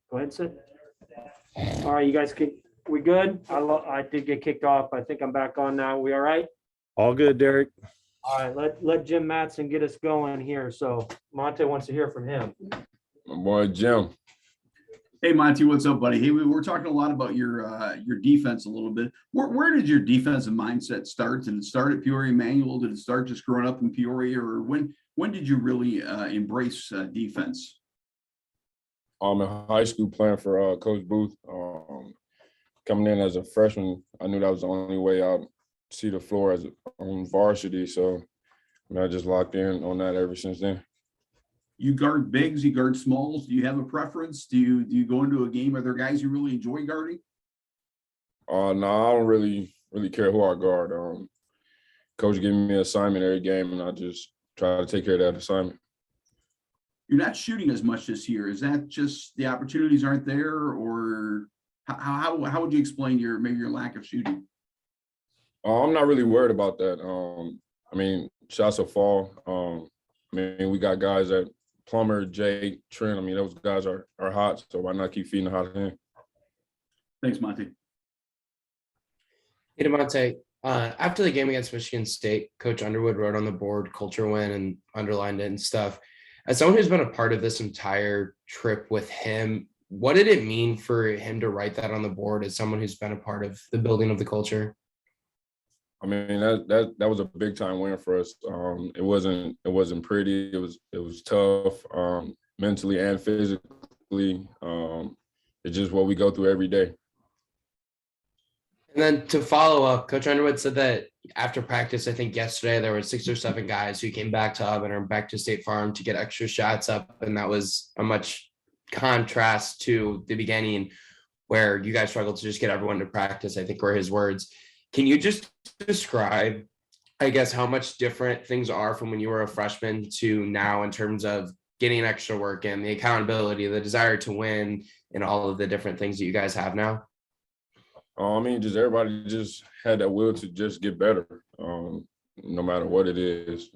Go ahead, Sid. All right, you guys, we good? I did get kicked off. I think I'm back on now. We all right? All good, Derek. All right, let Jim Matson get us going here. So Monte wants to hear from him. My boy Jim. Hey Monty, what's up, buddy? Hey, we're talking a lot about your defense a little bit. Where did your defensive mindset start? Did it start at Peoria Manual? Did it start just growing up in Peoria, or when did you really embrace defense? I'm in high school playing for Coach Booth. Coming in as a freshman, I knew that was the only way I'd see the floor as on varsity. So I just locked in on that ever since then. You guard bigs, you guard smalls. Do you have a preference? Do you go into a game? Are there guys you really enjoy guarding? No, I don't really care who I guard. Coach gave me an assignment every game, and I just try to take care of that assignment. You're not shooting as much this year. Is that just the opportunities aren't there, or how would you explain maybe your lack of shooting? I'm not really worried about that. I mean, shots will fall. We got guys that Plummer, Jake, Trent. I mean, those guys are hot, so why not keep feeding the hot hand? Thanks, Monty. Hey, DeMonte, after the game against Michigan State, Coach Underwood wrote on the board culture win and underlined it and stuff. As someone who's been a part of this entire trip with him, what did it mean for him to write that on the board as someone who's been a part of the building of the culture? I mean, that was a big time win for us. It wasn't pretty. It was tough, mentally and physically. It's just what we go through every day. And then to follow up, Coach Underwood said that after practice, I think yesterday, there were 6 or 7 guys who came back to Auburn or back to State Farm to get extra shots up. And that was a much contrast to the beginning where you guys struggled to just get everyone to practice, I think were his words. Can you just describe, I guess, how much different things are from when you were a freshman to now in terms of getting extra work in, the accountability, the desire to win, and all of the different things that you guys have now? I mean, just everybody just had that will to just get better, no matter what it is.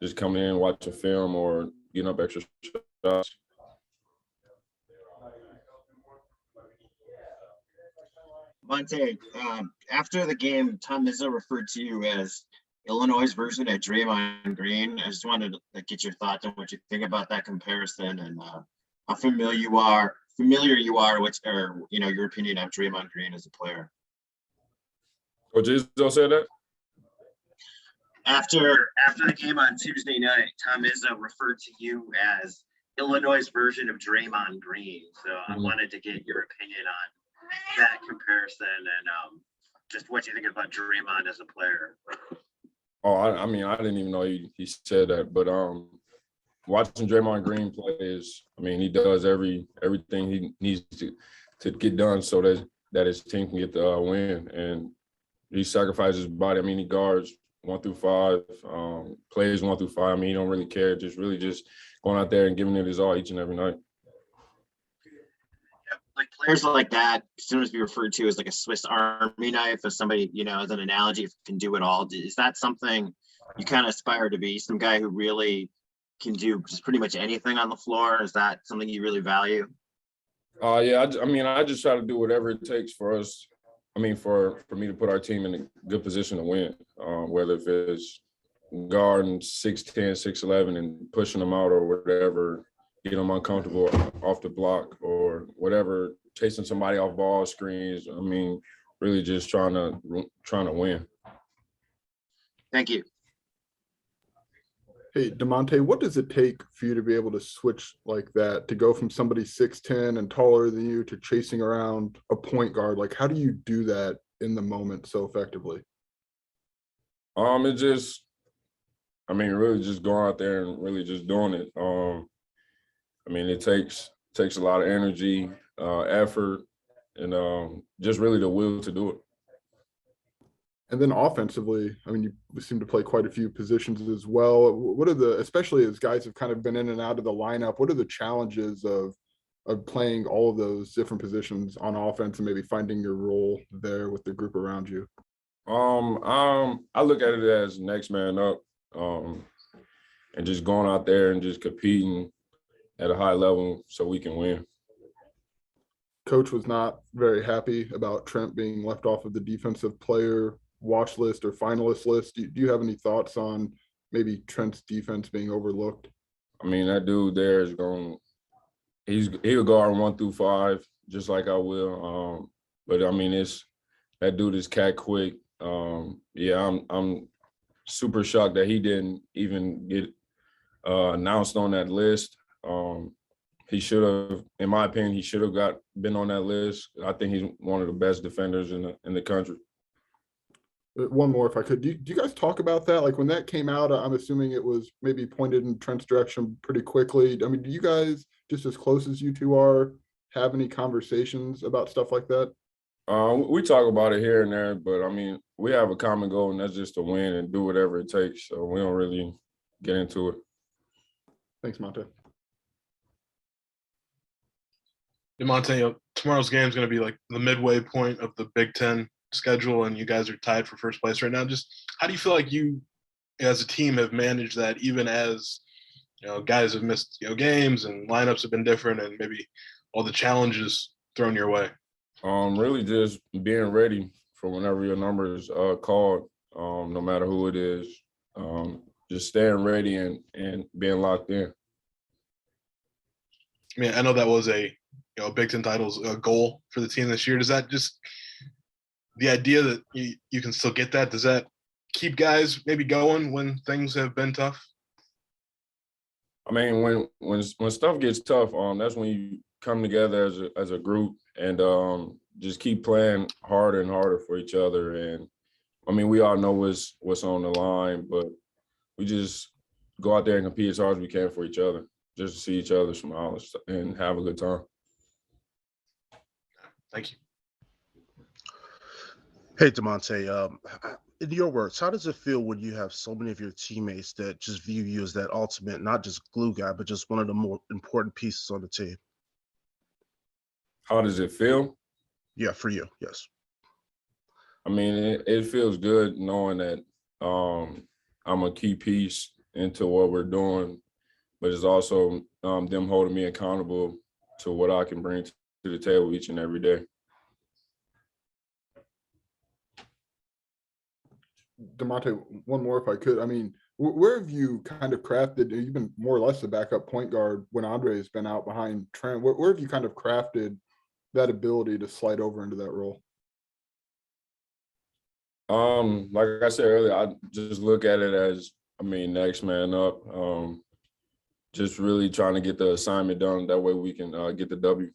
Just coming in, watching film, or getting up extra shots. Monte, after the game, Tom Izzo referred to you as Illinois' version of Draymond Green. I just wanted to get your thoughts on what you think about that comparison and how familiar you are with, or your opinion of Draymond Green as a player. Coach Izzo said that? After the game on Tuesday night, Tom Izzo referred to you as Illinois' version of Draymond Green. So I wanted to get your opinion on that comparison and just what you think about Draymond as a player. I mean, I didn't even know he said that, but watching Draymond Green play is, I mean, he does everything he needs to get done so that his team can get the win, and he sacrifices his body. I mean, he guards 1 through 5, plays 1 through 5. I mean, he don't really care, just going out there and giving it his all each and every night. Like players like that, sometimes be referred to as like a Swiss Army knife, as somebody, as an analogy, if can do it all. Is that something you kind of aspire to be? Some guy who really can do just pretty much anything on the floor? Is that something you really value? Yeah, I just try to do whatever it takes for us. I mean, for me to put our team in a good position to win, whether if it's guarding 6'10", 6'11", and pushing them out or whatever, getting them uncomfortable off the block or whatever, chasing somebody off ball screens. I mean, really just trying to win. Thank you. Hey, DeMonte, what does it take for you to be able to switch like that, to go from somebody 6'10" and taller than you to chasing around a point guard? Like, how do you do that in the moment so effectively? It just, I mean, really just going out there and really just doing it. I mean, it takes a lot of energy, effort, and just really the will to do it. And then offensively, I mean, you seem to play quite a few positions as well. What are especially as guys have kind of been in and out of the lineup, what are the challenges of playing all of those different positions on offense and maybe finding your role there with the group around you? I look at it as next man up, and just going out there and just competing at a high level so we can win. coach was not very happy about Trent being left off of the defensive player watch list or finalist list. Do you have any thoughts on maybe Trent's defense being overlooked? I mean, that dude there is he'll guard 1 through 5, just like I will. But I mean, that dude is cat quick. Yeah, I'm super shocked that he didn't even get announced on that list. He should have, in my opinion, been on that list. I think he's one of the best defenders in the country. One more, if I could. Do you guys talk about that? Like when that came out, I'm assuming it was maybe pointed in Trent's direction pretty quickly. I mean, do you guys, just as close as you two are, have any conversations about stuff like that? We talk about it here and there, but I mean, we have a common goal, and that's just to win and do whatever it takes. So we don't really get into it. Thanks, Monte. DeMonte, tomorrow's game is going to be like the midway point of the Big Ten schedule, and you guys are tied for first place right now. Just how do you feel like you, as a team, have managed that, even as guys have missed games and lineups have been different, and maybe all the challenges thrown your way? Really just being ready for whenever your number is called, no matter who it is. Just staying ready and being locked in. I mean, I know that was a Big Ten titles goal for the team this year. Does that just the idea that you can still get that? Does that keep guys maybe going when things have been tough? I mean, when stuff gets tough, that's when you come together as a group and just keep playing harder and harder for each other. And I mean, we all know what's on the line, but we just go out there and compete as hard as we can for each other, just to see each other smile and have a good time. Thank you. Hey, DeMonte, in your words, how does it feel when you have so many of your teammates that just view you as that ultimate, not just glue guy, but just one of the more important pieces on the team? How does it feel? Yeah, for you, yes. I mean, it feels good knowing that I'm a key piece into what we're doing, but it's also them holding me accountable to what I can bring to the table each and every day. DeMonte, one more if I could. I mean, where have you kind of crafted, you've been more or less the backup point guard when Andre has been out behind Trent. Where have you kind of crafted that ability to slide over into that role? Like I said earlier, I just look at it as, next man up. Just really trying to get the assignment done. That way we can get the W.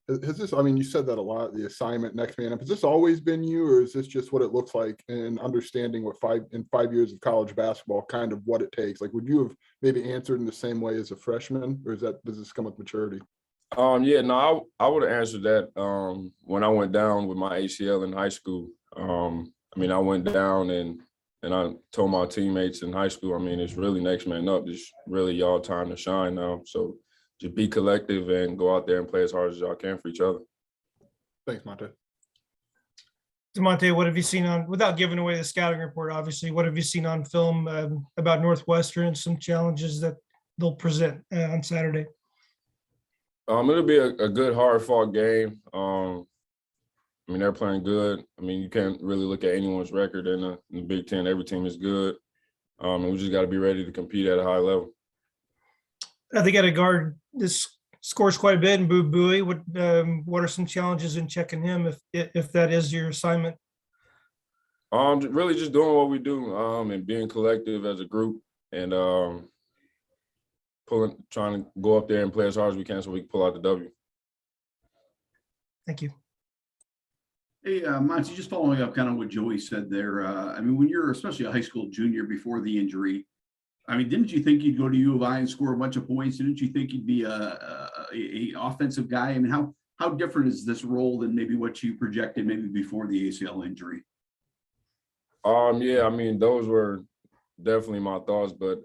Has this, you said that a lot, the assignment, next man up. Has this always been you, or is this just what it looks like in understanding what 5 years of college basketball, kind of what it takes? Like, would you have maybe answered in the same way as a freshman, or does this come with maturity? Yeah, no, I would have answered that when I went down with my ACL in high school. I went down and I told my teammates in high school, it's really next man up. It's really y'all time to shine now. So just be collective and go out there and play as hard as y'all can for each other. Thanks, Monte. DeMonte, what have you seen on, without giving away the scouting report, obviously, what have you seen on film about Northwestern and some challenges that they'll present on Saturday? It'll be a good, hard-fought game. They're playing good. You can't really look at anyone's record in the Big Ten. Every team is good. And we just got to be ready to compete at a high level. They got a guard. This scores quite a bit in Boo Buie. What are some challenges in checking him if that is your assignment? Really just doing what we do and being collective as a group and trying to go up there and play as hard as we can so we can pull out the W. Thank you. Hey, Monty, just following up kind of what Joey said there. When you're especially a high school junior before the injury, didn't you think you'd go to U of I and score a bunch of points? Didn't you think you'd be a offensive guy? How different is this role than maybe what you projected maybe before the ACL injury? Yeah, those were definitely my thoughts, but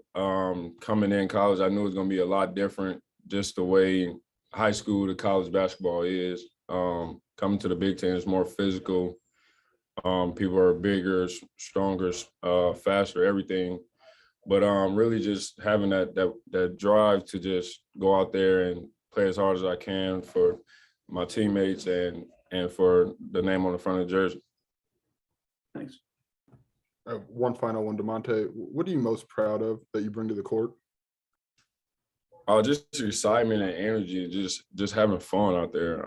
coming in college, I knew it was going to be a lot different, just the way high school to college basketball is. Coming to the Big Ten is more physical. People are bigger, stronger, faster, everything. But really just having that drive to just go out there and play as hard as I can for my teammates and for the name on the front of the jersey. Thanks. One final one, DeMonte. What are you most proud of that you bring to the court? Just excitement and energy, just having fun out there.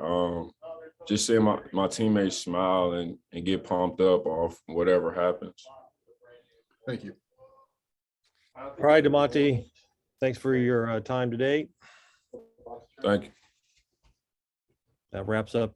Just seeing my teammates smile and get pumped up off whatever happens. Thank you. All right, DeMonte, thanks for your time today. Thank you. That wraps up